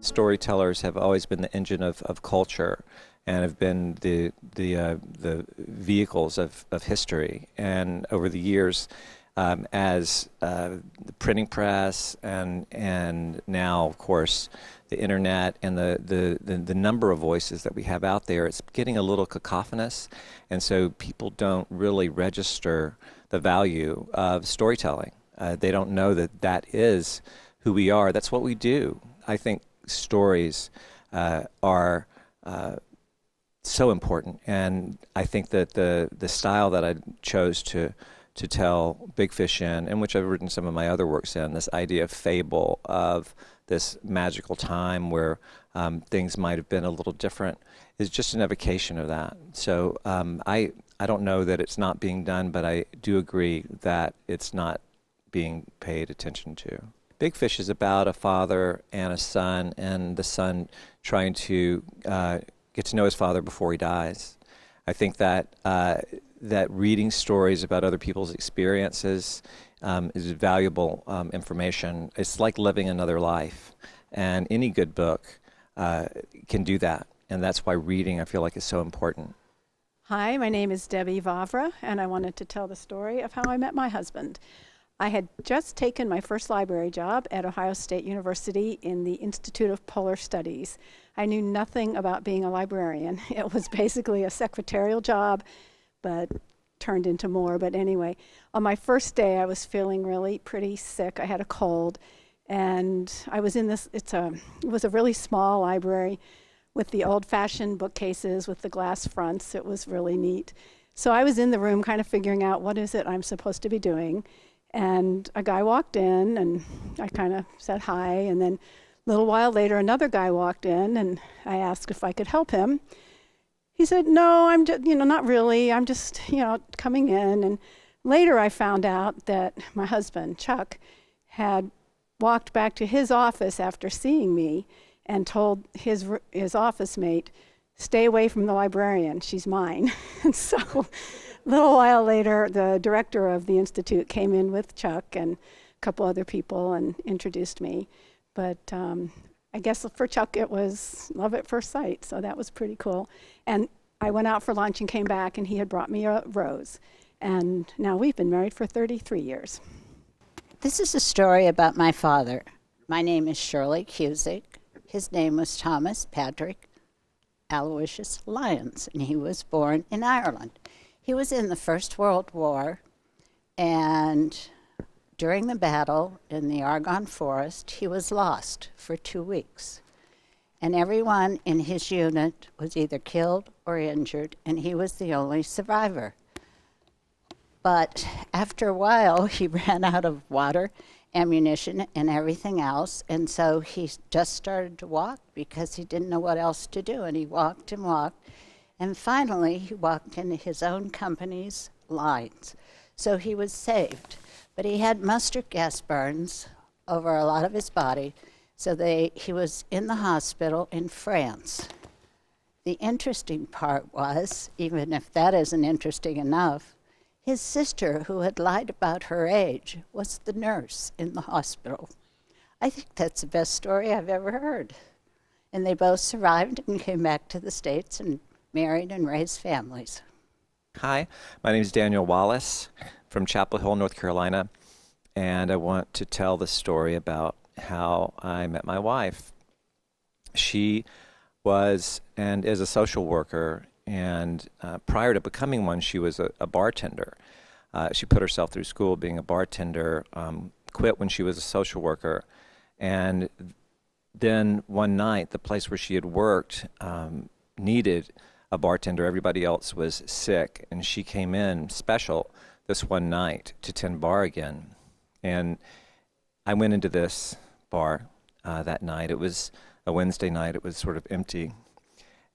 Storytellers have always been the engine of culture and have been the vehicles of history. And over the years, as the printing press and now, of course, the internet and the number of voices that we have out there, it's getting a little cacophonous, and so people don't really register the value of storytelling. They don't know that that is who we are. That's what we do. I think stories are so important, and I think that the style that I chose to tell Big Fish in, and which I've written some of my other works in, this idea of fable, of this magical time where things might have been a little different, is just an evocation of that. So I don't know that it's not being done, but I do agree that it's not being paid attention to. Big Fish is about a father and a son, and the son trying to get to know his father before he dies. I think that that reading stories about other people's experiences is valuable information. It's like living another life, and any good book can do that, and that's why reading, I feel like, is so important. Hi, my name is Debbie Vavra, and I wanted to tell the story of how I met my husband. I had just taken my first library job at Ohio State University in the Institute of Polar Studies. I knew nothing about being a librarian. It was basically a secretarial job, but turned into more. But anyway, on my first day, I was feeling really pretty sick. I had a cold, and I was in this, it was a really small library with the old-fashioned bookcases with the glass fronts. It was really neat. So I was in the room kind of figuring out what is it I'm supposed to be doing. And a guy walked in, and I kind of said hi, and then a little while later, another guy walked in, and I asked if I could help him. He said, no, I'm just, not really. I'm just, coming in. And later I found out that my husband, Chuck, had walked back to his office after seeing me and told his office mate, stay away from the librarian, she's mine. And so a little while later, the director of the Institute came in with Chuck and a couple other people and introduced me. But I guess for Chuck, it was love at first sight, so that was pretty cool. And I went out for lunch and came back, and he had brought me a rose. And now we've been married for 33 years. This is a story about my father. My name is Shirley Cusick. His name was Thomas Patrick Aloysius Lyons, and he was born in Ireland. He was in the First World War, and during the battle in the Argonne Forest, he was lost for 2 weeks. And everyone in his unit was either killed or injured, and he was the only survivor. But after a while, he ran out of water, ammunition, and everything else, and so he just started to walk because he didn't know what else to do, and he walked and walked. And finally, he walked into his own company's lines. So he was saved. But he had mustard gas burns over a lot of his body, so he was in the hospital in France. The interesting part was, even if that isn't interesting enough, his sister, who had lied about her age, was the nurse in the hospital. I think that's the best story I've ever heard. And they both survived and came back to the States and married and raised families. Hi, my name is Daniel Wallace from Chapel Hill, North Carolina, and I want to tell the story about how I met my wife. She was and is a social worker, and prior to becoming one, she was a bartender. She put herself through school being a bartender, quit when she was a social worker, and then one night, the place where she had worked needed a bartender. Everybody else was sick, and she came in special this one night to tend bar again. And I went into this bar that night. It was a Wednesday night. It was sort of empty.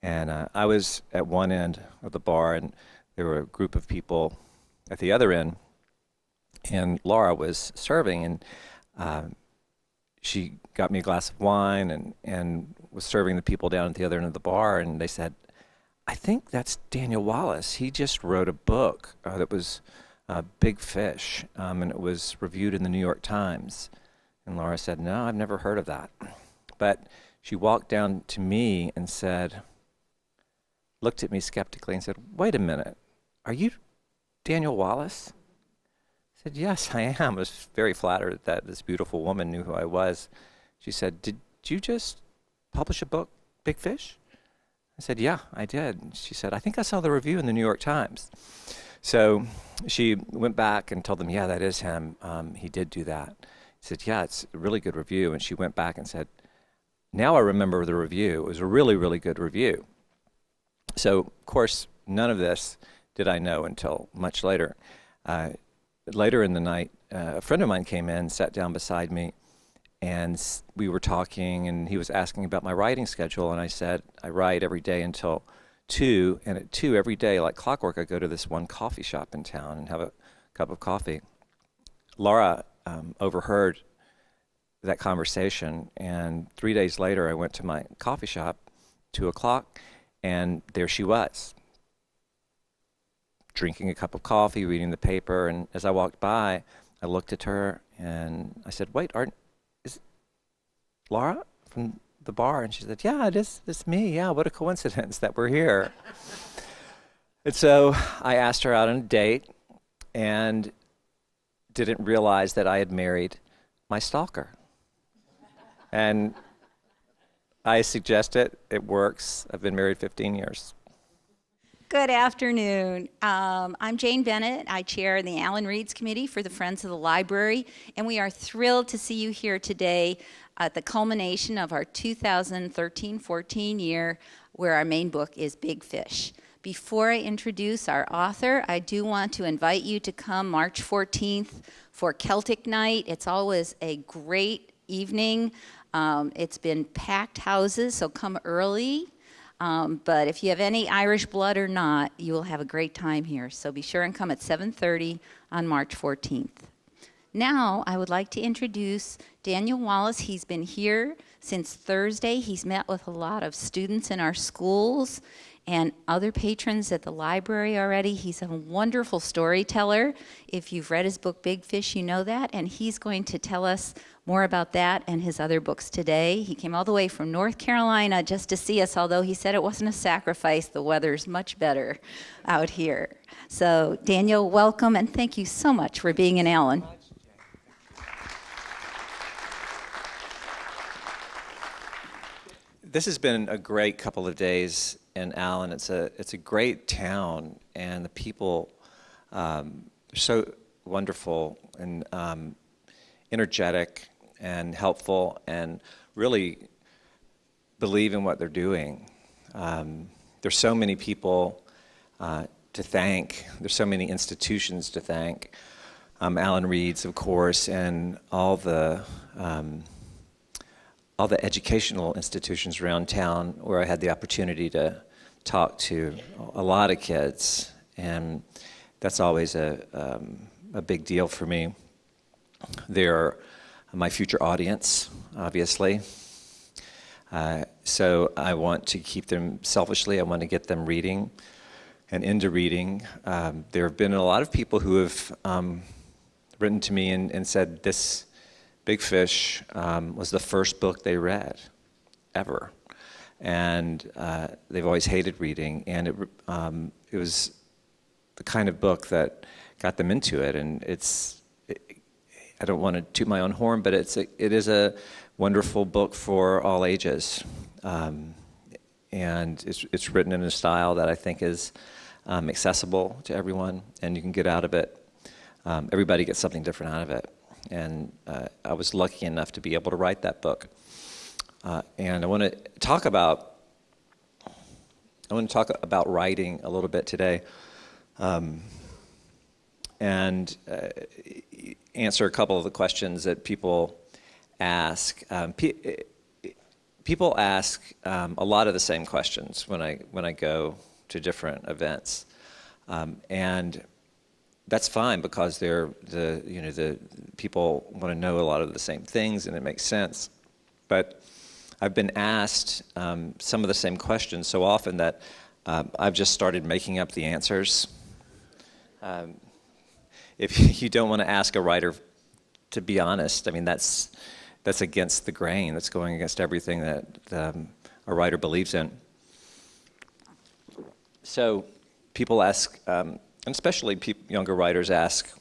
And I was at one end of the bar, and there were a group of people at the other end. And Laura was serving, and she got me a glass of wine and was serving the people down at the other end of the bar. And they said, I think that's Daniel Wallace. He just wrote a book that was Big Fish, and it was reviewed in the New York Times. And Laura said, no, I've never heard of that. But she walked down to me and looked at me skeptically and said, "Wait a minute, are you Daniel Wallace?" I said, "Yes, I am." I was very flattered that this beautiful woman knew who I was. She said, "Did you just publish a book, Big Fish?" I said, "Yeah, I did." She said, "I think I saw the review in the New York Times." So she went back and told them, "Yeah, that is him. He did do that." He said, "Yeah, it's a really good review." And she went back and said, "Now I remember the review. It was a really, really good review." So, of course, none of this did I know until much later. Later in the night, a friend of mine came in, sat down beside me, and we were talking, and he was asking about my writing schedule, and I said, I write every day until 2, and at 2 every day, like clockwork, I go to this one coffee shop in town and have a cup of coffee. Laura overheard that conversation, and 3 days later, I went to my coffee shop, 2 o'clock, and there she was, drinking a cup of coffee, reading the paper, and as I walked by, I looked at her, and I said, "Wait, is Laura from the bar?" And she said, "Yeah, it's me. Yeah, what a coincidence that we're here." And so I asked her out on a date and didn't realize that I had married my stalker. And I suggest it. It works. I've been married 15 years. Good afternoon. I'm Jane Bennett. I chair the Alan Reads Committee for the Friends of the Library, and we are thrilled to see you here today at the culmination of our 2013-14 year, where our main book is Big Fish. Before I introduce our author, I do want to invite you to come March 14th for Celtic Night. It's always a great evening. It's been packed houses, so come early. But if you have any Irish blood or not, you will have a great time here. So be sure and come at 7:30 on March 14th. Now, I would like to introduce Daniel Wallace. He's been here since Thursday. He's met with a lot of students in our schools and other patrons at the library already. He's a wonderful storyteller. If you've read his book, Big Fish, you know that. And he's going to tell us more about that and his other books today. He came all the way from North Carolina just to see us, although he said it wasn't a sacrifice. The weather's much better out here. So, Daniel, welcome, and thank you so much for being in Allen. This has been a great couple of days in Allen. It's a great town, and the people are so wonderful and energetic and helpful, and really believe in what they're doing. There's so many people to thank. There's so many institutions to thank. Alan Reads, of course, and all the educational institutions around town where I had the opportunity to talk to a lot of kids, and that's always a big deal for me. They're my future audience, obviously. So I want to keep them selfishly. I want to get them reading and into reading. There have been a lot of people who have written to me and said this Big Fish was the first book they read ever, and they've always hated reading, and it was the kind of book that got them into it. And I don't want to toot my own horn, but it is a wonderful book for all ages, and it's written in a style that I think is accessible to everyone, and you can get out of it. Everybody gets something different out of it. And I was lucky enough to be able to write that book. And I want to talk about writing a little bit today, and answer a couple of the questions that people ask. People ask a lot of the same questions when I go to different events, and that's fine, because the people want to know a lot of the same things, and it makes sense. But I've been asked some of the same questions so often that I've just started making up the answers. If you don't want to ask a writer to be honest, I mean, that's that's against the grain, that's going against everything that a writer believes in. So people ask, and especially younger writers ask,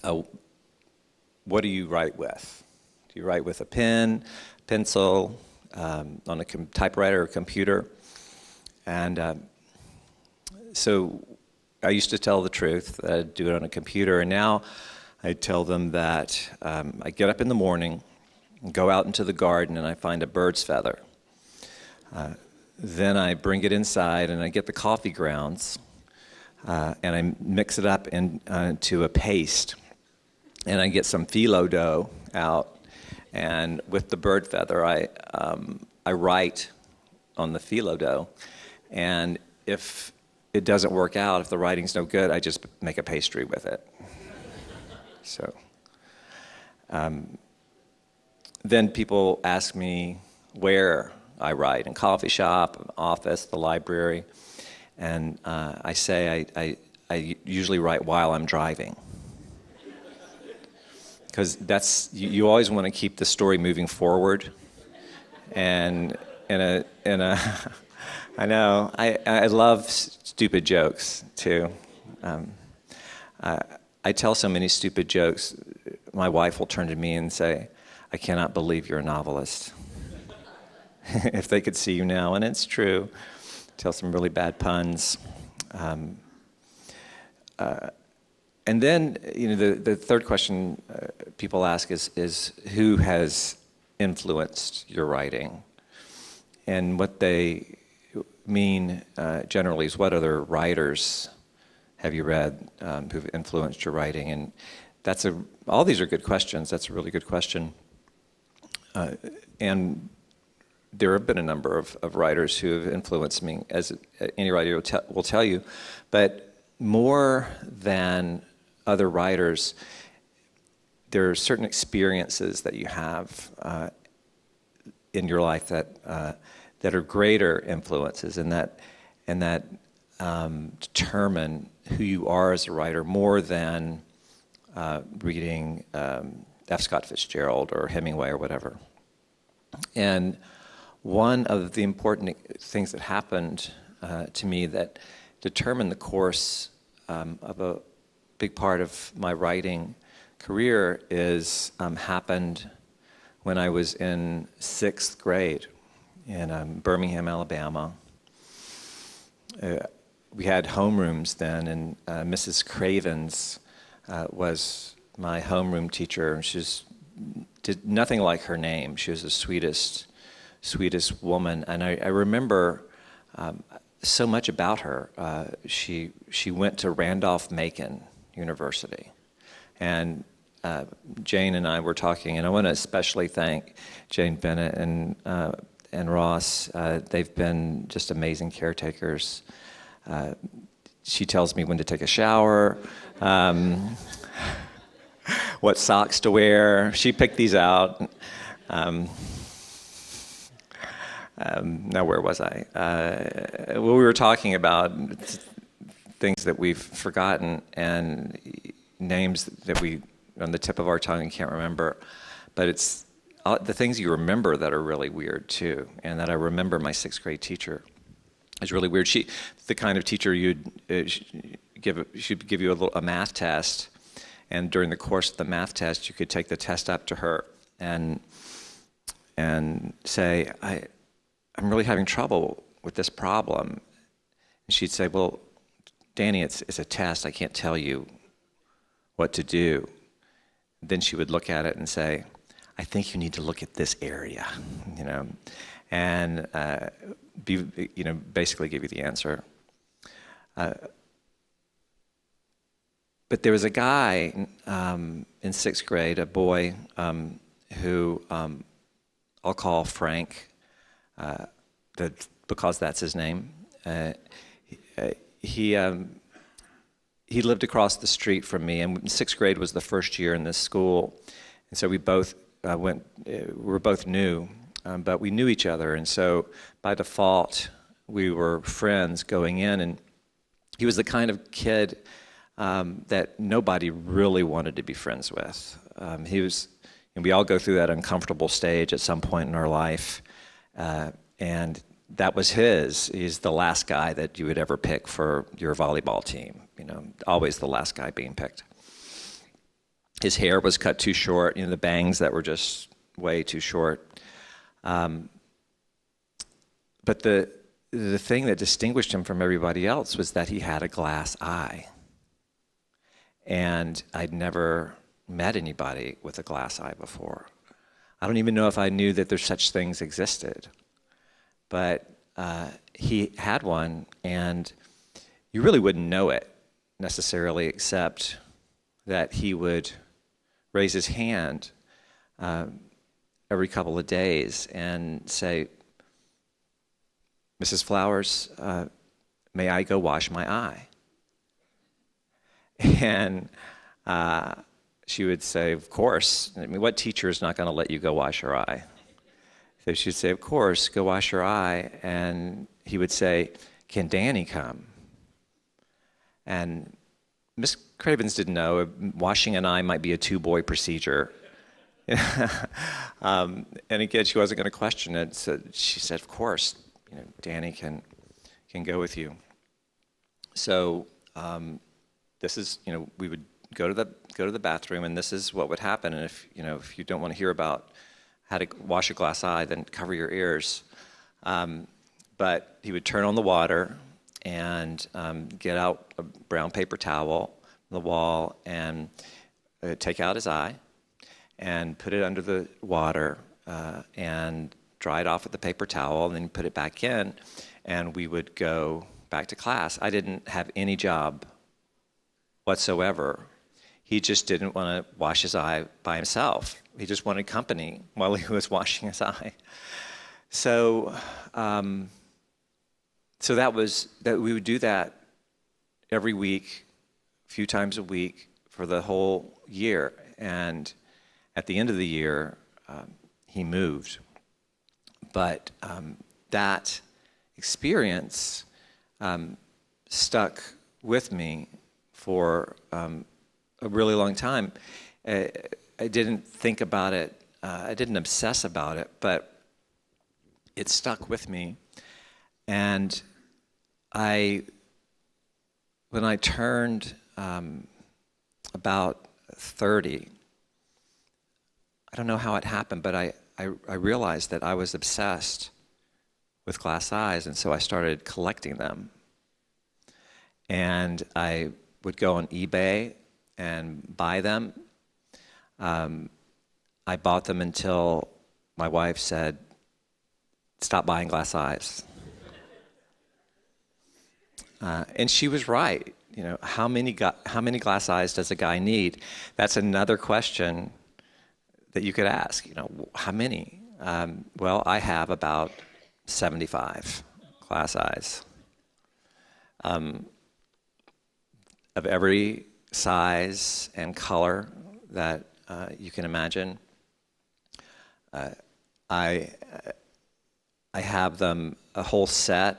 what do you write with? Do you write with a pen, pencil, on a typewriter or computer? And so I used to tell the truth that I'd do it on a computer, and now I tell them that I get up in the morning, go out into the garden, and I find a bird's feather. Then I bring it inside, and I get the coffee grounds, and I mix it up into a paste, and I get some phyllo dough out, and with the bird feather, I write on the phyllo dough, and if it doesn't work out, if the writing's no good, I just make a pastry with it. So, then people ask me where I write, in coffee shop, office, the library, and I say I usually write while I'm driving. Because you always want to keep the story moving forward, and I know I love stupid jokes too. I tell so many stupid jokes. My wife will turn to me and say, "I cannot believe you're a novelist." If they could see you now, and it's true. Tell some really bad puns. And then, the third question people ask is who has influenced your writing? And what they mean generally is what other writers have you read who've influenced your writing? And all these are good questions. That's a really good question. And there have been a number of writers who have influenced me, as any writer will tell you. But more than other writers, there are certain experiences that you have in your life that are greater influences, and that determine who you are as a writer more than reading F. Scott Fitzgerald or Hemingway or whatever. And one of the important things that happened to me that determined the course of a big part of my writing career happened when I was in 6th grade in Birmingham, Alabama. We had homerooms then, and Mrs. Cravens was my homeroom teacher. She did nothing like her name. She was the sweetest woman, and I remember so much about her. She went to Randolph-Macon University, and Jane and I were talking, and I want to especially thank Jane Bennett and Ross. They've been just amazing caretakers. She tells me when to take a shower, what socks to wear. She picked these out. Now, where was I? Well, we were talking about things that we've forgotten and names that we, on the tip of our tongue, can't remember. But it's the things you remember that are really weird, too. And that I remember my 6th grade teacher is really weird. She, the kind of teacher she'd give you a math test, and during the course of the math test, you could take the test up to her and say, I'm really having trouble with this problem. And she'd say, well, Danny, it's a test. I can't tell you what to do. Then she would look at it and say, I think you need to look at this area, and basically give you the answer. But there was a guy in 6th grade, a boy who I'll call Frank, because that's his name. He lived across the street from me, and 6th grade was the first year in this school, and so we both were both new, but we knew each other, and so by default we were friends going in. And he was the kind of kid that nobody really wanted to be friends with. He And we all go through that uncomfortable stage at some point in our life. And that was his. He's the last guy that you would ever pick for your volleyball team. Always the last guy being picked. His hair was cut too short, the bangs that were just way too short. But the thing that distinguished him from everybody else was that he had a glass eye. And I'd never met anybody with a glass eye before. I don't even know if I knew that there's such things existed. But he had one, and you really wouldn't know it necessarily, except that he would raise his hand every couple of days and say, "Mrs. Flowers, may I go wash my eye?" And she would say, "Of course." I mean, what teacher is not going to let you go wash her eye? So she'd say, "Of course, go wash your eye." And he would say, "Can Danny come?" And Miss Cravens didn't know washing an eye might be a two-boy procedure. And again, she wasn't going to question it. So she said, "Of course, Danny can go with you." So this is, we would go to the bathroom, and this is what would happen. And if you don't want to hear about how to wash a glass eye, then cover your ears. But he would turn on the water and get out a brown paper towel on the wall and take out his eye and put it under the water and dry it off with the paper towel, and then put it back in, and we would go back to class. I didn't have any job whatsoever. He just didn't want to wash his eye by himself. He just wanted company while he was washing his eye. So, that we would do that every week, a few times a week for the whole year. And at the end of the year, he moved. But that experience stuck with me for a really long time. I didn't think about it. I didn't obsess about it, but it stuck with me. And when I turned about 30, I don't know how it happened, but I realized that I was obsessed with glass eyes, and so I started collecting them. And I would go on eBay and buy them. I bought them until my wife said, "Stop buying glass eyes." And she was right. How many glass eyes does a guy need? That's another question that you could ask. How many? Well, I have about 75 glass eyes. Of every size and color that you can imagine. I have them, a whole set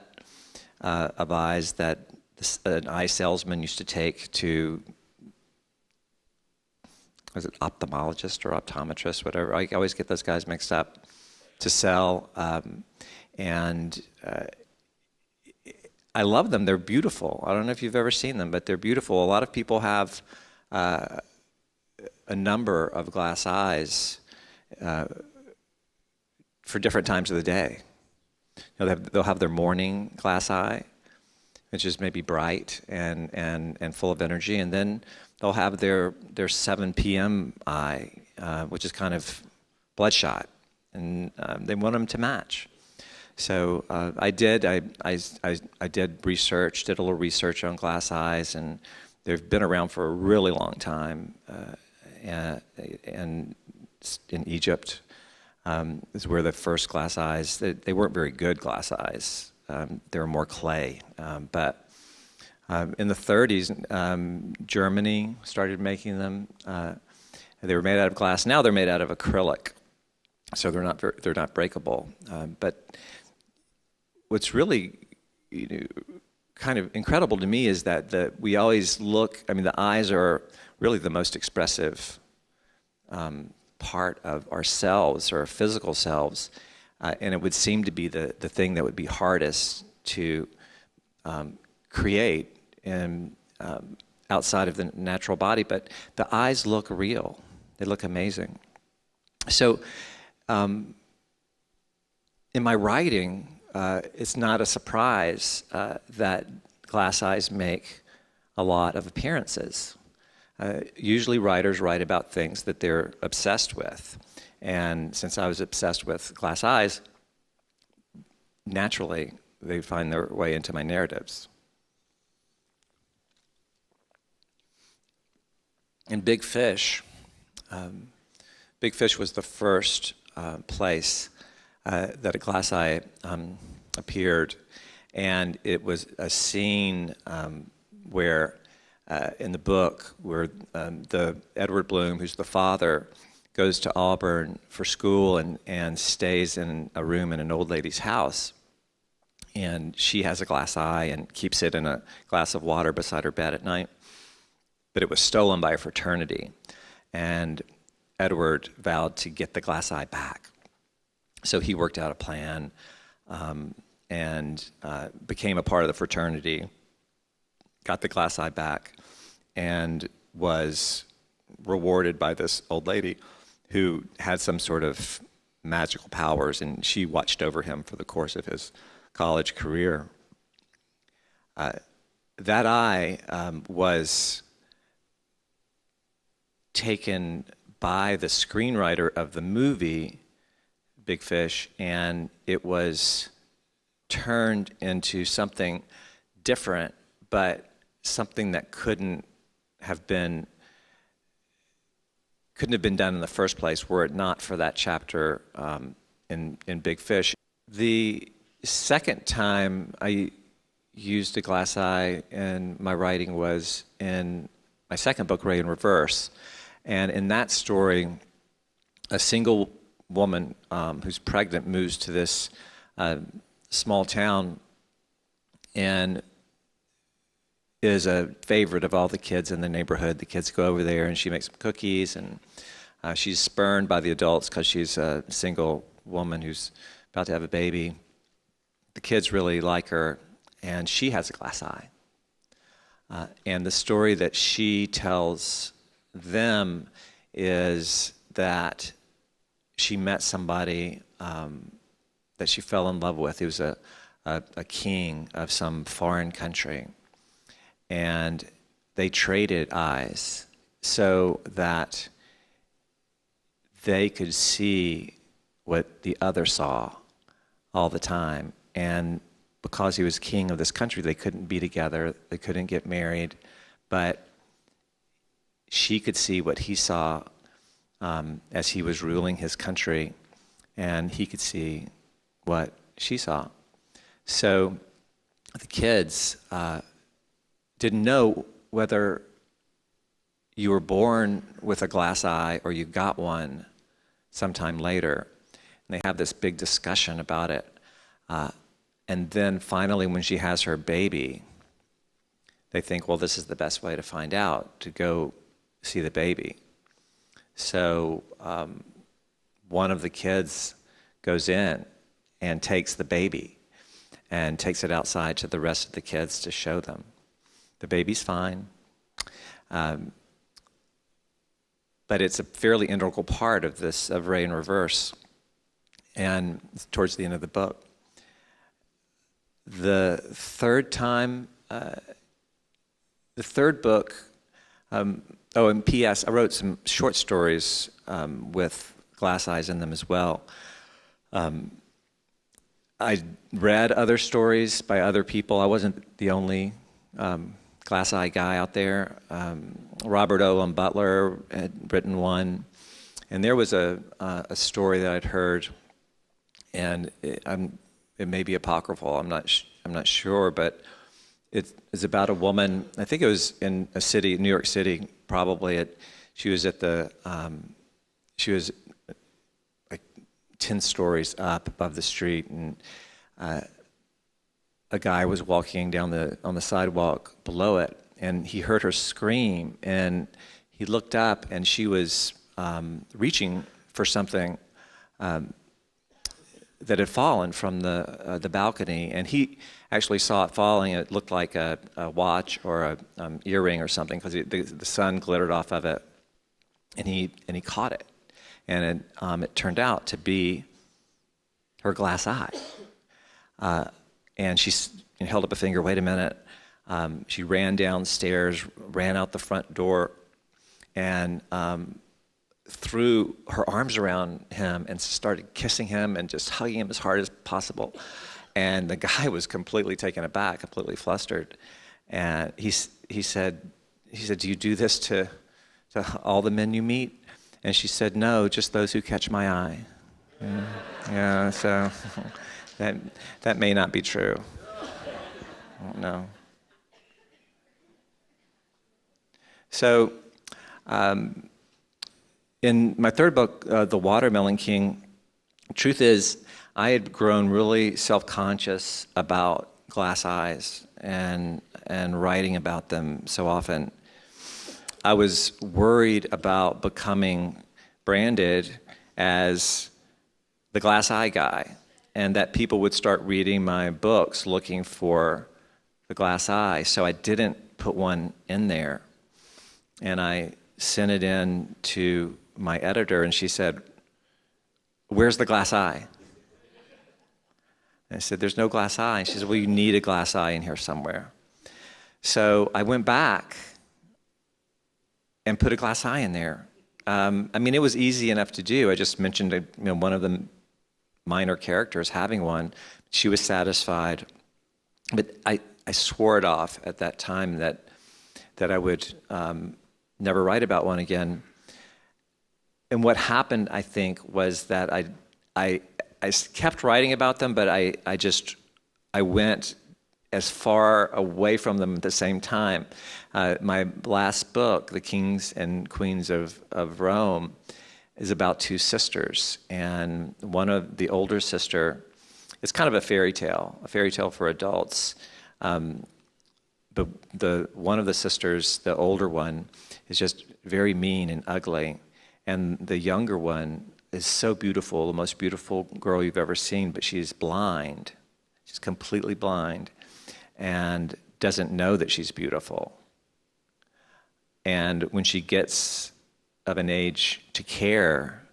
of eyes that an eye salesman used to take to, was it ophthalmologist or optometrist, whatever. I always get those guys mixed up, to sell. And I love them. They're beautiful. I don't know if you've ever seen them, but they're beautiful. A lot of people have a number of glass eyes for different times of the day. They'll have their morning glass eye, which is maybe bright and full of energy, and then they'll have their 7 p.m. eye, which is kind of bloodshot, and they want them to match. So I did research, did a little research on glass eyes, and they've been around for a really long time. And in Egypt is where the first glass eyes, they weren't very good glass eyes. They were more clay. But in the 30s, Germany started making them. They were made out of glass. Now they're made out of acrylic, so they're not breakable. But what's really kind of incredible to me is that we always look. I mean, the eyes are really the most expressive part of ourselves or our physical selves, and it would seem to be the thing that would be hardest to create in, outside of the natural body. But the eyes look real. They look amazing. So in my writing, it's not a surprise that glass eyes make a lot of appearances. Usually writers write about things that they're obsessed with. And since I was obsessed with glass eyes, naturally they find their way into my narratives. In Big Fish, Big Fish was the first place that a glass eye appeared. And it was a scene where, in the book, where the Edward Bloom, who's the father, goes to Auburn for school and stays in a room in an old lady's house. And she has a glass eye and keeps it in a glass of water beside her bed at night. But it was stolen by a fraternity. And Edward vowed to get the glass eye back. So he worked out a plan and became a part of the fraternity, got the glass eye back, and was rewarded by this old lady who had some sort of magical powers, and she watched over him for the course of his college career. That eye was taken by the screenwriter of the movie Big Fish, and it was turned into something different, but something that couldn't have been done in the first place were it not for that chapter in Big Fish. The second time I used a glass eye in my writing was in my second book, Ray in Reverse. And in that story, a single woman who's pregnant moves to this small town and is a favorite of all the kids in the neighborhood. The kids go over there and she makes some cookies, and she's spurned by the adults because she's a single woman who's about to have a baby. The kids really like her, and she has a glass eye. And the story that she tells them is that she met somebody that she fell in love with. He was a king of some foreign country. And they traded eyes so that they could see what the other saw all the time. And because he was king of this country, they couldn't be together, they couldn't get married, but she could see what he saw as he was ruling his country, and he could see what she saw. So the kids didn't know whether you were born with a glass eye or you got one sometime later. And they have this big discussion about it. And then finally, when she has her baby, they think, well, this is the best way to find out, to go see the baby. So one of the kids goes in and takes the baby and takes it outside to the rest of the kids to show them. The baby's fine. But it's a fairly integral part of this, of Ray in Reverse, and towards the end of the book. The third time, the third book, and P.S., I wrote some short stories with glass eyes in them as well. I read other stories by other people. I wasn't the only glass eye guy out there. Robert Owen Butler had written one, and there was a story that I'd heard, and it may be apocryphal. I'm not sure, but it's about a woman. I think it was in a city, New York City, probably. She was at the she was like 10 stories up above the street, and a guy was walking down on the sidewalk below it, and he heard her scream, and he looked up, and she was reaching for something that had fallen from the balcony, and he actually saw it falling. It looked like a watch or a earring or something, because the sun glittered off of it, and he caught it, and it turned out to be her glass eye. And she held up a finger. Wait a minute. She ran downstairs, ran out the front door, and threw her arms around him and started kissing him and just hugging him as hard as possible. And the guy was completely taken aback, completely flustered. And he said, "Do you do this to all the men you meet?" And she said, "No, just those who catch my eye." Yeah, so that may not be true. I don't know. So, in my third book, The Watermelon King, truth is, I had grown really self-conscious about glass eyes and writing about them so often. I was worried about becoming branded as the glass eye guy, and that people would start reading my books looking for the glass eye, so I didn't put one in there. And I sent it in to my editor, and she said, "Where's the glass eye?" And I said, "There's no glass eye." And she said, "Well, you need a glass eye in here somewhere." So I went back and put a glass eye in there. I mean, it was easy enough to do. I just mentioned one of the minor characters having one. She was satisfied. But I swore it off at that time that I would never write about one again. And what happened, I think, was that I kept writing about them, but I went as far away from them at the same time. My last book, The Kings and Queens of Rome, is about two sisters. And one of the older sister, it's kind of a fairy tale for adults. But one of the sisters, the older one, is just very mean and ugly. And the younger one is so beautiful, the most beautiful girl you've ever seen, but she's blind. She's completely blind and doesn't know that she's beautiful. And when she gets of an age to care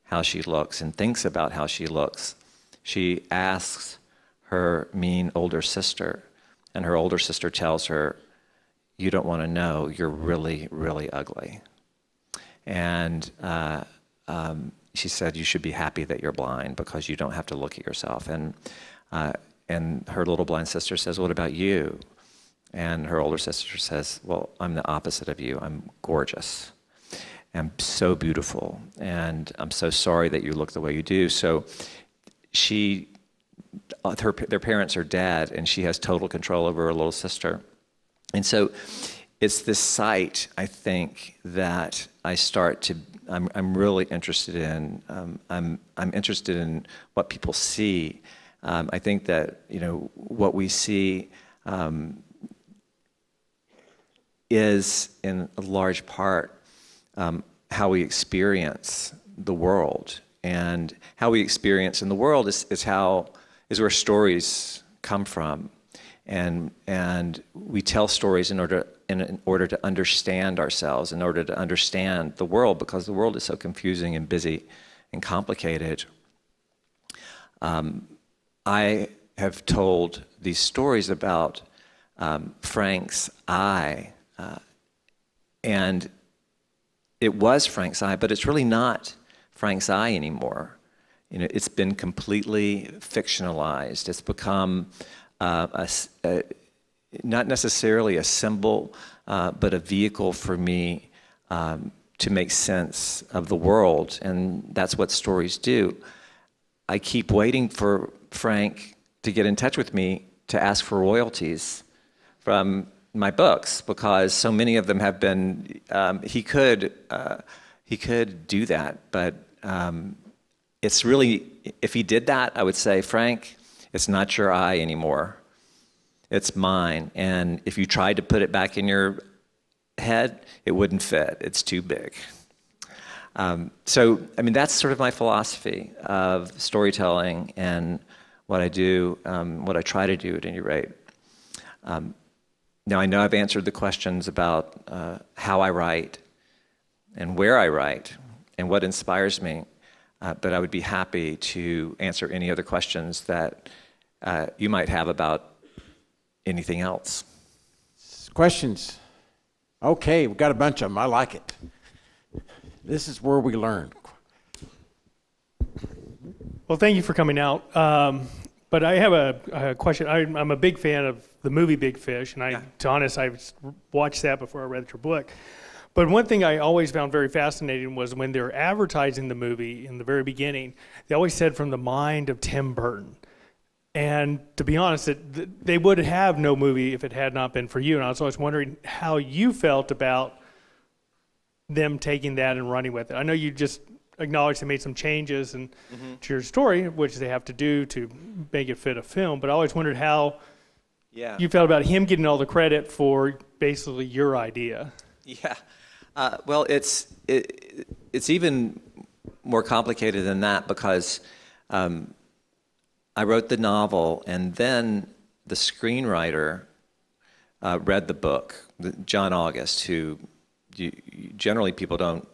how she looks and thinks about how she looks, she asks her mean older sister, and her older sister tells her, "You don't want to know, you're really, really ugly." And she said, "You should be happy that you're blind because you don't have to look at yourself." And her little blind sister says, "What about you?" And her older sister says, "Well, I'm the opposite of you. I'm gorgeous. I'm so beautiful. And I'm so sorry that you look the way you do." So their parents are dead, and she has total control over her little sister. And so it's this sight, I think, that I'm really interested in. I'm interested in what people see. I think that, what we see is in a large part how we experience the world. And how we experience in the world is where stories come from. And we tell stories in order to understand ourselves, in order to understand the world, because the world is so confusing and busy and complicated. I have told these stories about Frank's eye, and it was Frank's eye, but it's really not Frank's eye anymore. It's been completely fictionalized. It's become not necessarily a symbol, but a vehicle for me to make sense of the world, and that's what stories do. I keep waiting for Frank to get in touch with me to ask for royalties from my books, because so many of them have been. He could do that, but it's really, if he did that, I would say, "Frank, it's not your eye anymore. It's mine. And if you tried to put it back in your head, it wouldn't fit. It's too big." So, I mean, that's sort of my philosophy of storytelling and what I do, what I try to do at any rate. Now, I know I've answered the questions about how I write and where I write and what inspires me, but I would be happy to answer any other questions that you might have about anything else. Questions? Okay, we've got a bunch of them. I like it. This is where we learn. Well, thank you for coming out. But I have a question. I'm a big fan of the movie Big Fish, and to be honest, I've watched that before I read your book. But one thing I always found very fascinating was when they were advertising the movie in the very beginning, they always said from the mind of Tim Burton. And to be honest, they would have no movie if it had not been for you. And I was always wondering how you felt about them taking that and running with it. I know you just acknowledged they made some changes to your story, which they have to do to make it fit a film. But I always wondered how you felt about him getting all the credit for basically your idea. Yeah. Well, it's even more complicated than that because I wrote the novel, and then the screenwriter read the book, John August, who generally people don't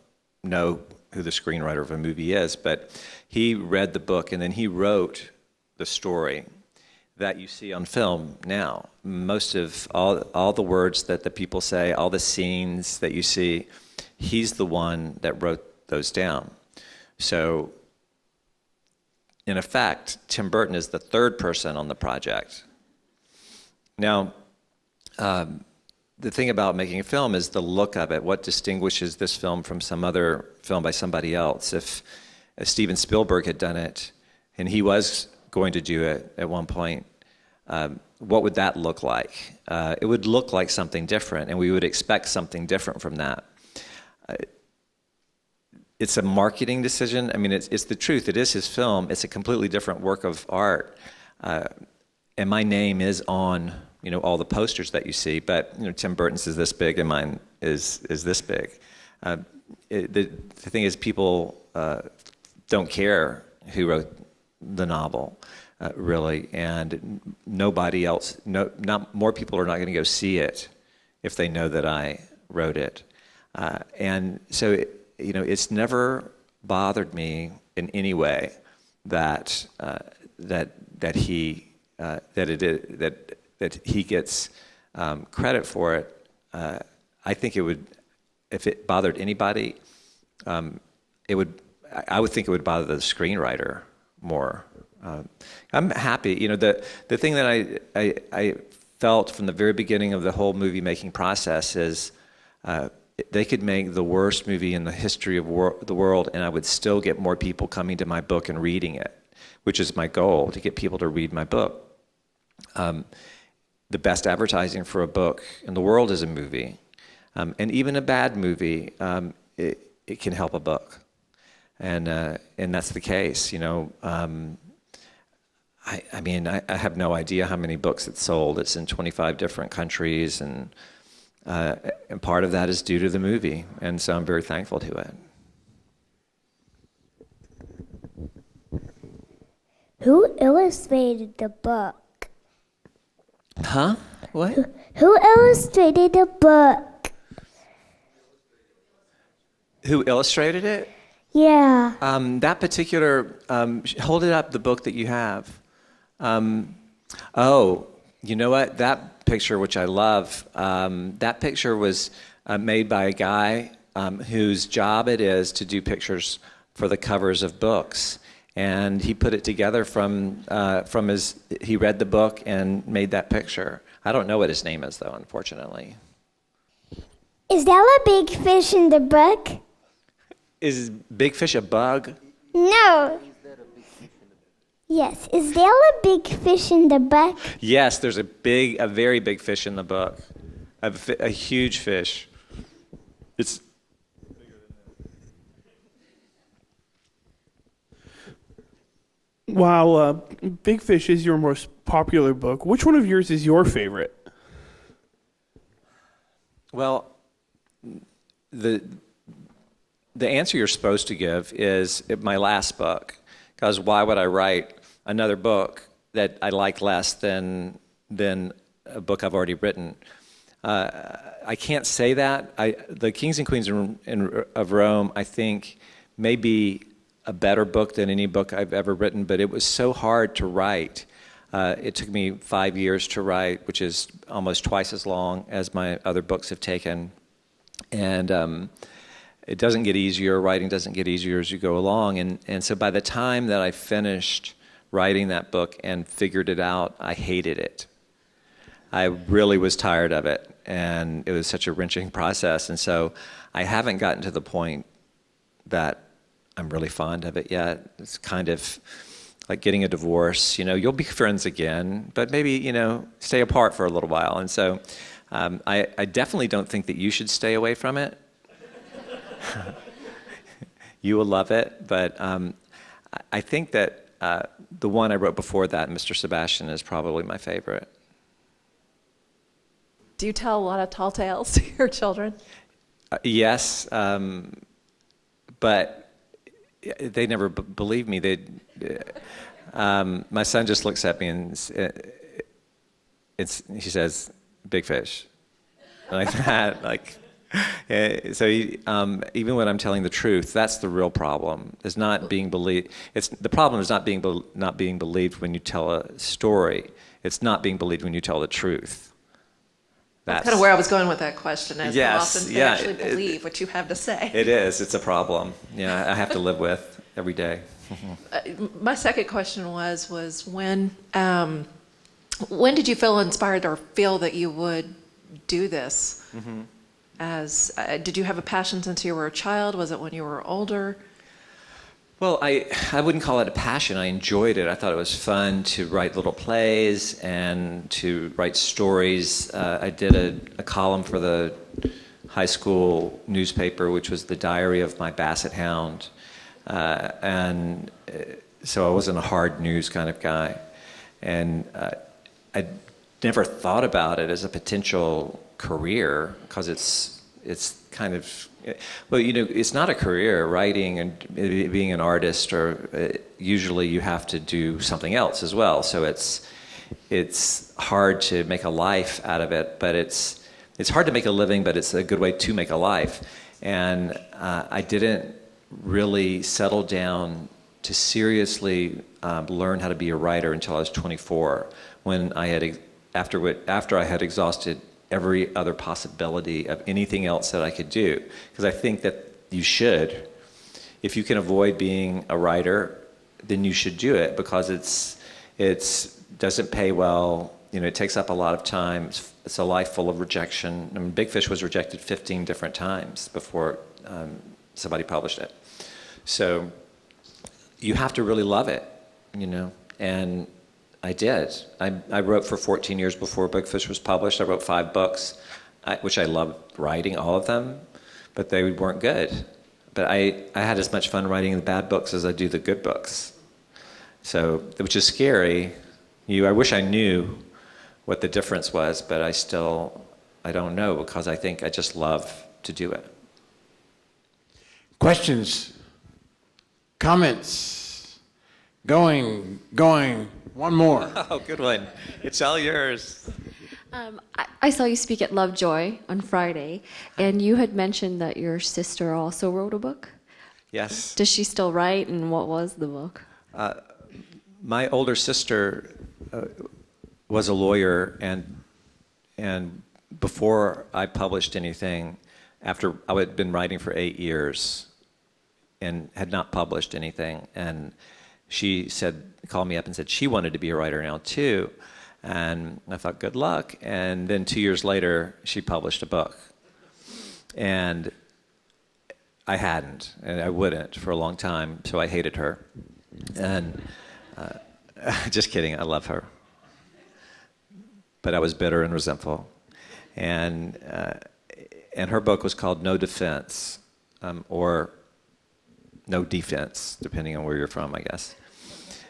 know who the screenwriter of a movie is, but he read the book, and then he wrote the story that you see on film now. Most of all the words that the people say, all the scenes that you see, he's the one that wrote those down. So, in effect, Tim Burton is the third person on the project. Now, the thing about making a film is the look of it. What distinguishes this film from some other film by somebody else? If Steven Spielberg had done it, and he was going to do it at one point, what would that look like? It would look like something different, and we would expect something different from that. It's a marketing decision. I mean, it's the truth. It is his film. It's a completely different work of art. And my name is on, all the posters that you see, but, Tim Burton's is this big and mine is this big. The thing is, people don't care who wrote the novel, really, and nobody else, not more people are not going to go see it if they know that I wrote it. And so, it's never bothered me in any way that he gets credit for it. I think it would, if it bothered anybody, I would think it would bother the screenwriter more. I'm happy. The thing that I felt from the very beginning of the whole movie making process is they could make the worst movie in the history of the world, and I would still get more people coming to my book and reading it, which is my goal, to get people to read my book. The best advertising for a book in the world is a movie. And even a bad movie, it can help a book. And that's the case, I have no idea how many books it's sold. It's in 25 different countries, and part of that is due to the movie. And so I'm very thankful to it. Who illustrated the book? Huh? What? Who illustrated the book? Who illustrated it? Yeah. That particular, hold it up, the book that you have. Oh, you know what? That picture, which I love, that picture was made by a guy whose job it is to do pictures for the covers of books. And he put it together from he read the book and made that picture. I don't know what his name is, though, unfortunately. Is there a big fish in the book? Is Big Fish a bug? No. Yes. Is there a big fish in the book? Yes, there's a very big fish in the book. A huge fish. It's While Big Fish is your most popular book, which one of yours is your favorite? well, the the answer you're supposed to give is my last book, because why would I write another book that I like less than a book I've already written? I can't say that. The Kings and Queens of Rome, I think, may be a better book than any book I've ever written, but it was so hard to write. It took me 5 years to write, which is almost twice as long as my other books have taken. And it doesn't get easier. Writing doesn't get easier as you go along. And so by the time that I finished writing that book and figured it out, I hated it. I really was tired of it, and it was such a wrenching process. And so I haven't gotten to the point that I'm really fond of it yet. It's kind of like getting a divorce. You know, you'll be friends again, but maybe, you know, stay apart for a little while. And so I definitely don't think that you should stay away from it. You will love it, but I think that the one I wrote before that, Mr. Sebastian, is probably my favorite. Do you tell a lot of tall tales to your children? Yes, but they never believe me. My son just looks at me and he says, "Big fish," like that. Like, so even when I'm telling the truth, that's the real problem. Is not being believed. The problem is not being believed when you tell a story. It's not being believed when you tell the truth. That's kind of where I was going with that question. As yes, often they actually believe what you have to say. It is. It's a problem. Yeah, I have to live with every day. My second question was when did you feel inspired or feel that you would do this? Mm-hmm. Did you have a passion since you were a child? Was it when you were older? Well, I wouldn't call it a passion. I enjoyed it. I thought it was fun to write little plays and to write stories. I did a column for the high school newspaper, which was the Diary of My Basset Hound. And so I wasn't a hard news kind of guy. And I never thought about it as a potential career, because it's kind of, well, you know, it's not a career, writing and being an artist, or usually you have to do something else as well. So it's hard to make a life out of it, but it's hard to make a living, but it's a good way to make a life. And I didn't really settle down to seriously learn how to be a writer until I was 24, when I had after I had exhausted every other possibility of anything else that I could do. Because I think that you should. If you can avoid being a writer, then you should do it, because it doesn't pay well. You know, it takes up a lot of time. It's a life full of rejection. I mean, Big Fish was rejected 15 different times before somebody published it. So you have to really love it, you know, and I did. I wrote for 14 years before Big Fish was published. I wrote 5 books, which I loved writing, all of them, but they weren't good. But I had as much fun writing the bad books as I do the good books. So, which is scary. I wish I knew what the difference was, but I don't know, because I think I just love to do it. Questions? Comments? Going. One more. Oh, good one. It's all yours. I saw you speak at Lovejoy on Friday, and you had mentioned that your sister also wrote a book. Yes. Does she still write, and what was the book? My older sister was a lawyer, and before I published anything, after I had been writing for 8 years and had not published anything, and she called me up and said she wanted to be a writer now too. And I thought, good luck. And then 2 years later, she published a book. And I hadn't, and I wouldn't for a long time, so I hated her. And just kidding, I love her. But I was bitter and resentful. And her book was called No Defense, or No Defense, depending on where you're from, I guess.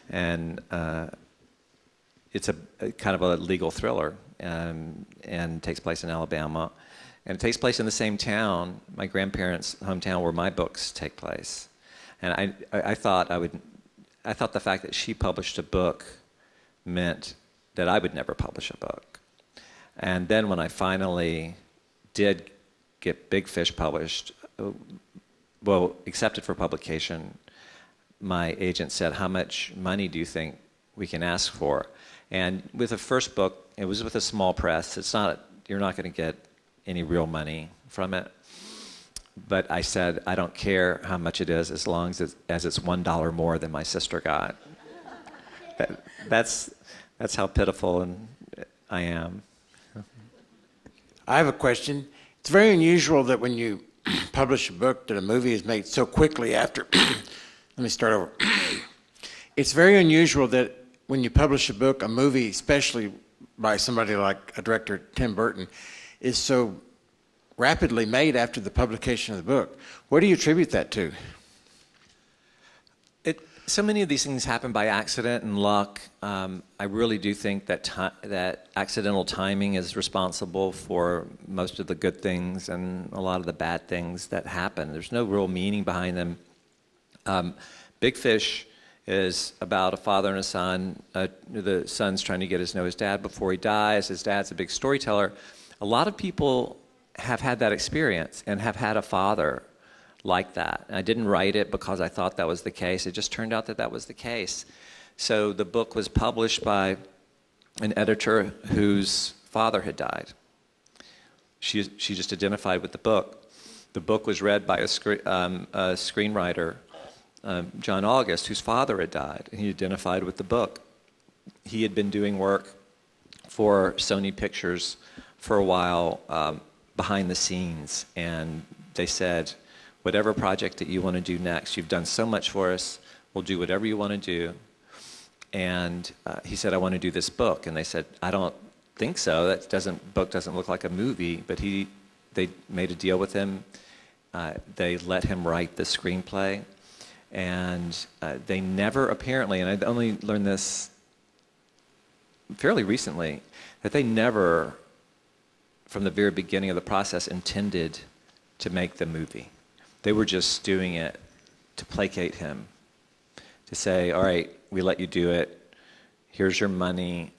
And it's a kind of a legal thriller, and takes place in Alabama. And it takes place in the same town, my grandparents' hometown, where my books take place. And I thought the fact that she published a book meant that I would never publish a book. And then when I finally did get Big Fish published, well, accepted for publication, my agent said, "How much money do you think we can ask for?" And with the first book, it was with a small press. You're not going to get any real money from it. But I said, I don't care how much it is as long as it's $1 more than my sister got. That's how pitiful I am. I have a question. It's very unusual that when you publish a book that a movie is made so quickly after. Let me start over. It's very unusual that when you publish a book, a movie, especially by somebody like a director, Tim Burton, is so rapidly made after the publication of the book. What do you attribute that to? So many of these things happen by accident and luck. I really do think that accidental timing is responsible for most of the good things and a lot of the bad things that happen. There's no real meaning behind them. Big Fish is about a father and a son. The son's trying to get to know his dad before he dies. His dad's a big storyteller. A lot of people have had that experience and have had a father like that. And I didn't write it because I thought that was the case. It just turned out that was the case. So the book was published by an editor whose father had died. She just identified with the book. The book was read by a screenwriter, John August, whose father had died. He identified with the book. He had been doing work for Sony Pictures for a while behind the scenes, and they said, whatever project that you want to do next, you've done so much for us, we'll do whatever you want to do. And he said, I want to do this book. And they said, I don't think so. Book doesn't look like a movie. But they made a deal with him. They let him write the screenplay. And they never apparently, and I only learned this fairly recently, that they never, from the very beginning of the process, intended to make the movie. They were just doing it to placate him, to say, all right, we let you do it. Here's your money.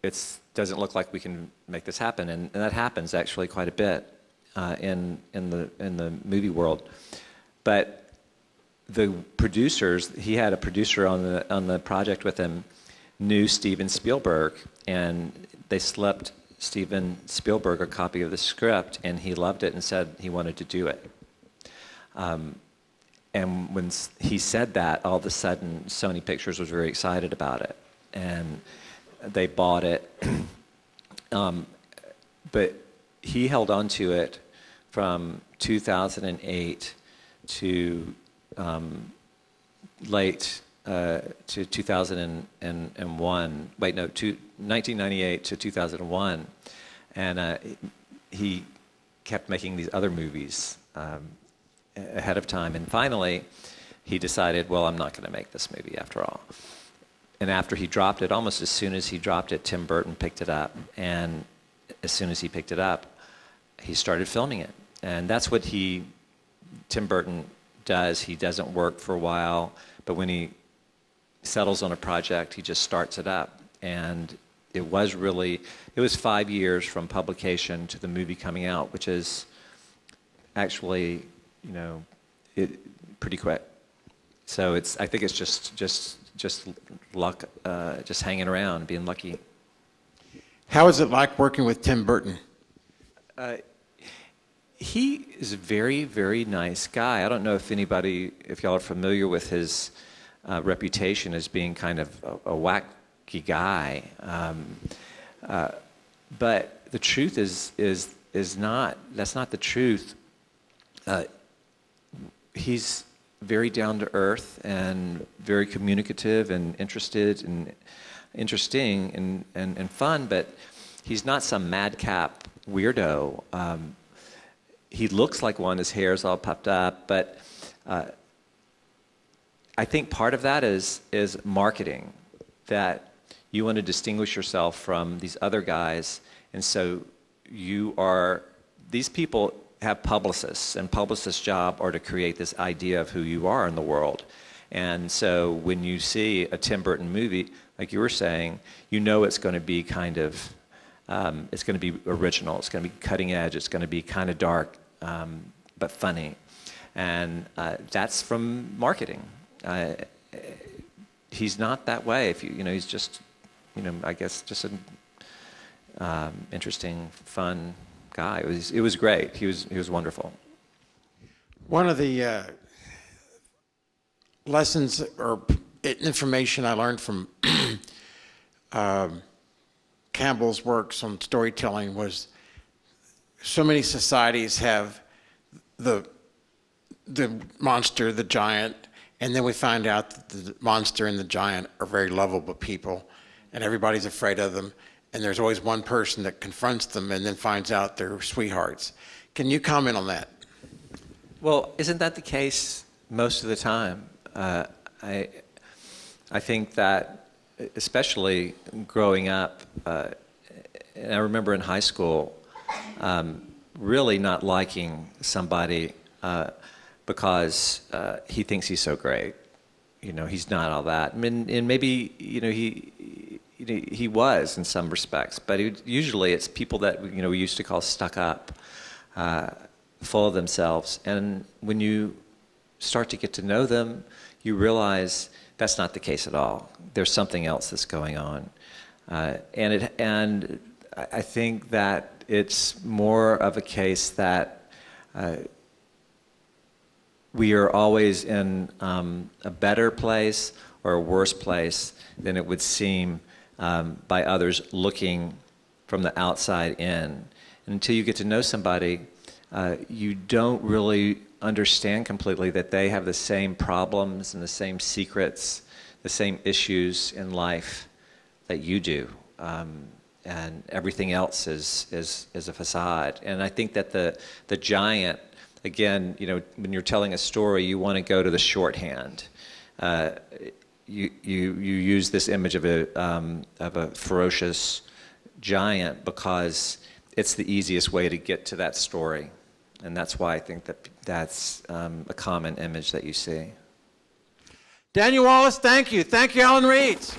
It doesn't look like we can make this happen. And that happens actually quite a bit in the movie world. But the producers, he had a producer on the project with him, knew Steven Spielberg, and they slept Steven Spielberg a copy of the script, and he loved it and said he wanted to do it. And when he said that, all of a sudden, Sony Pictures was very excited about it, and they bought it. But he held on to it from 2008 to late to 2001. 1998 to 2001, and he kept making these other movies ahead of time. And finally, he decided, well, I'm not going to make this movie after all. And after he dropped it, almost as soon as he dropped it, Tim Burton picked it up. And as soon as he picked it up, he started filming it. And that's what Tim Burton does. He doesn't work for a while, but when he settles on a project, he just starts it up. And it was 5 years from publication to the movie coming out, which is actually, pretty quick. So I think it's just luck, just hanging around, being lucky. How is it like working with Tim Burton? He is a very, very nice guy. I don't know if y'all are familiar with his reputation as being kind of a wacky guy. But the truth is that's not the truth. He's very down to earth and very communicative and interesting and fun, but he's not some madcap weirdo. He looks like one, his hair's all puffed up, but I think part of that is marketing, that you want to distinguish yourself from these other guys, and so these people have publicists, and publicists' job are to create this idea of who you are in the world. And so when you see a Tim Burton movie, like you were saying, you know it's going to be kind of, it's going to be original, it's going to be cutting edge, it's going to be kind of dark, but funny. And that's from marketing. He's not that way. He's just, I guess just an interesting, fun guy. It was great. He was wonderful. One of the lessons or information I learned from Campbell's works on storytelling was so many societies have the monster, the giant, and then we find out that the monster and the giant are very lovable people, and everybody's afraid of them, and there's always one person that confronts them and then finds out they're sweethearts. Can you comment on that? Well, isn't that the case most of the time? I think that, especially growing up, and I remember in high school, really not liking somebody because he thinks he's so great. He's not all that. And maybe he was in some respects, but usually it's people that we used to call stuck up, full of themselves. And when you start to get to know them, you realize that's not the case at all. There's something else that's going on, and I think that it's more of a case that we are always in a better place or a worse place than it would seem by others looking from the outside in. And until you get to know somebody, you don't really understand completely that they have the same problems and the same secrets, the same issues in life that you do. And everything else is a facade. And I think that the giant, again, when you're telling a story, you want to go to the shorthand. You use this image of a ferocious giant because it's the easiest way to get to that story, and that's why I think that's a common image that you see. Daniel Wallace, thank you. Thank you, Alan Reeds.